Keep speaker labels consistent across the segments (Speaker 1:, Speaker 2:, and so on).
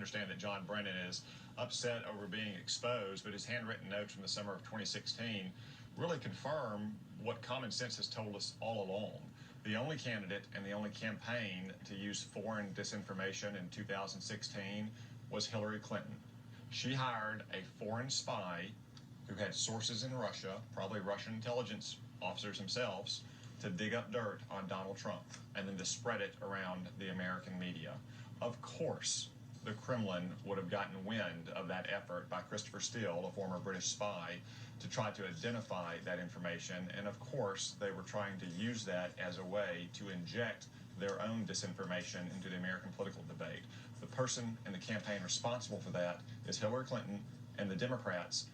Speaker 1: understand that John Brennan is upset over being exposed, but his handwritten notes from the summer of 2016 really confirm what common sense has told us all along. The only candidate and the only campaign to use foreign disinformation in 2016 was Hillary Clinton. She hired a foreign spy who had sources in Russia, probably Russian intelligence officers themselves, to dig up dirt on Donald Trump and then to spread it around the American media. Of course, the Kremlin would have gotten wind of that effort by Christopher Steele, a former British spy, to try to identify that information. And of course, they were trying to use that as a way to inject their own disinformation into the American political debate. The person in the campaign responsible for that is Hillary Clinton and the Democrats.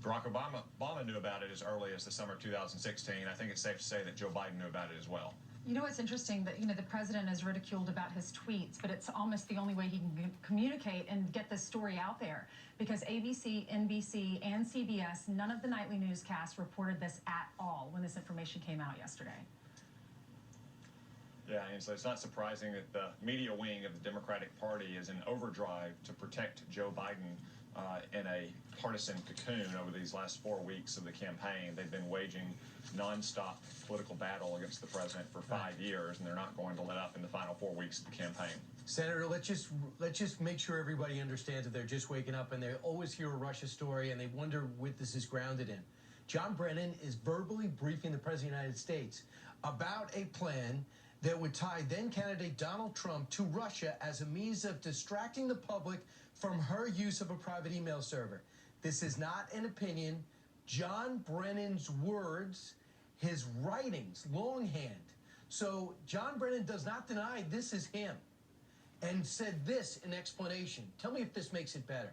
Speaker 1: Barack Obama knew about it as early as the summer of 2016. I think it's safe to say that Joe Biden knew about it as well.
Speaker 2: You know what's interesting? That, the president is ridiculed about his tweets, but it's almost the only way he can communicate and get this story out there. Because ABC, NBC, and CBS, none of the nightly newscasts reported this at all when this information came out yesterday.
Speaker 1: Yeah, and so it's not surprising that the media wing of the Democratic Party is in overdrive to protect Joe Biden in a partisan cocoon over these last 4 weeks of the campaign. They've been waging nonstop political battle against the president for 5 years, and they're not going to let up in the final 4 weeks of the campaign.
Speaker 3: Senator, let's just make sure everybody understands that they're just waking up and they always hear a Russia story and they wonder what this is grounded in. John Brennan is verbally briefing the President of the United States about a plan that would tie then-candidate Donald Trump to Russia as a means of distracting the public from her use of a private email server. This is not an opinion. John Brennan's words, his writings, longhand. So John Brennan does not deny this is him and said this in explanation. Tell me if this makes it better.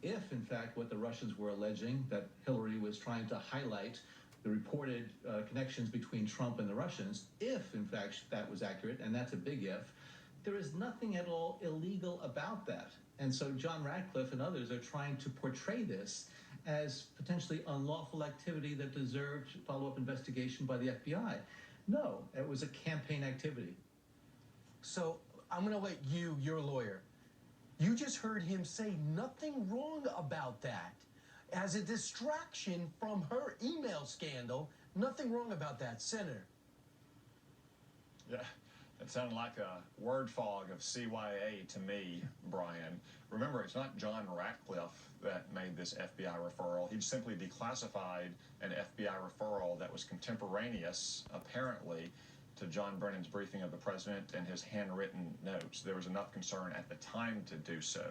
Speaker 4: If, in fact, what the Russians were alleging, that Hillary was trying to highlight the reported connections between Trump and the Russians, if, in fact, that was accurate, and that's a big if, there is nothing at all illegal about that. And so John Ratcliffe and others are trying to portray this as potentially unlawful activity that deserved follow-up investigation by the FBI. No, it was a campaign activity.
Speaker 3: So I'm going to let you're a lawyer. You just heard him say nothing wrong about that. As a distraction from her email scandal, nothing wrong about that, Senator.
Speaker 1: Yeah, it sounded like a word fog of CYA to me, Brian. Remember, it's not John Ratcliffe that made this FBI referral. He simply declassified an FBI referral that was contemporaneous, apparently, to John Brennan's briefing of the president and his handwritten notes. There was enough concern at the time to do so.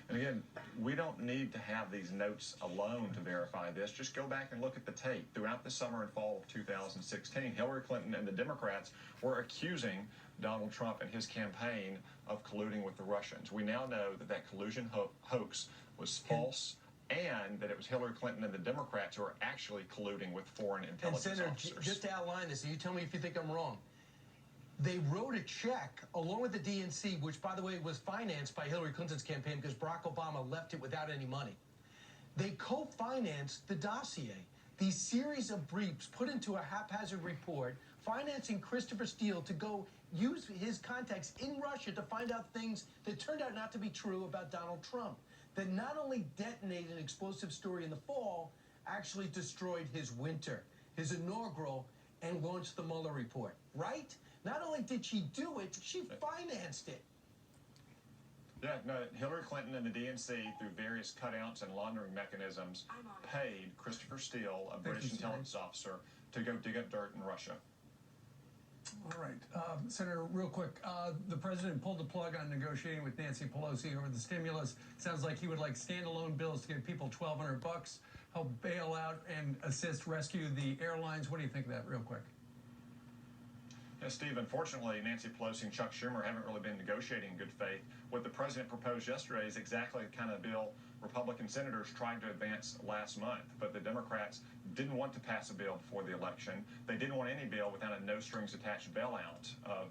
Speaker 1: And again, we don't need to have these notes alone to verify this. Just go back and look at the tape. Throughout the summer and fall of 2016, Hillary Clinton and the Democrats were accusing Donald Trump and his campaign of colluding with the Russians. We now know that that collusion hoax was false, and that it was Hillary Clinton and the Democrats who are actually colluding with foreign intelligence
Speaker 3: Senator,
Speaker 1: officers.
Speaker 3: just to outline this, and you tell me if you think I'm wrong. They wrote a check along with the DNC, which, by the way, was financed by Hillary Clinton's campaign because Barack Obama left it without any money. They co-financed the dossier. These series of briefs put into a haphazard report, financing Christopher Steele to go use his contacts in Russia to find out things that turned out not to be true about Donald Trump, that not only detonated an explosive story in the fall, actually destroyed his winter, his inaugural, and launched the Mueller report, right? Not only did she do it, she financed it.
Speaker 1: Yeah, no, Hillary Clinton and the DNC, through various cutouts and laundering mechanisms, paid Christopher Steele, a British intelligence officer, to go dig up dirt in Russia.
Speaker 5: All right. Senator, real quick, the president pulled the plug on negotiating with Nancy Pelosi over the stimulus. Sounds like he would like standalone bills to give people $1,200, help bail out and assist rescue the airlines. What do you think of that, real quick?
Speaker 1: Yeah, Steve, unfortunately, Nancy Pelosi and Chuck Schumer haven't really been negotiating in good faith. What the president proposed yesterday is exactly the kind of bill Republican senators tried to advance last month, but the Democrats didn't want to pass a bill before the election. They didn't want any bill without a no-strings-attached bailout of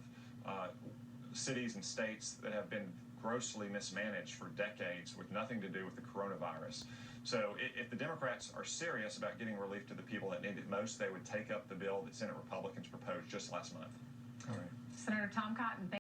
Speaker 1: cities and states that have been grossly mismanaged for decades with nothing to do with the coronavirus. So if the Democrats are serious about getting relief to the people that need it most, they would take up the bill that Senate Republicans proposed just last month.
Speaker 5: All right.
Speaker 2: Senator Tom Cotton,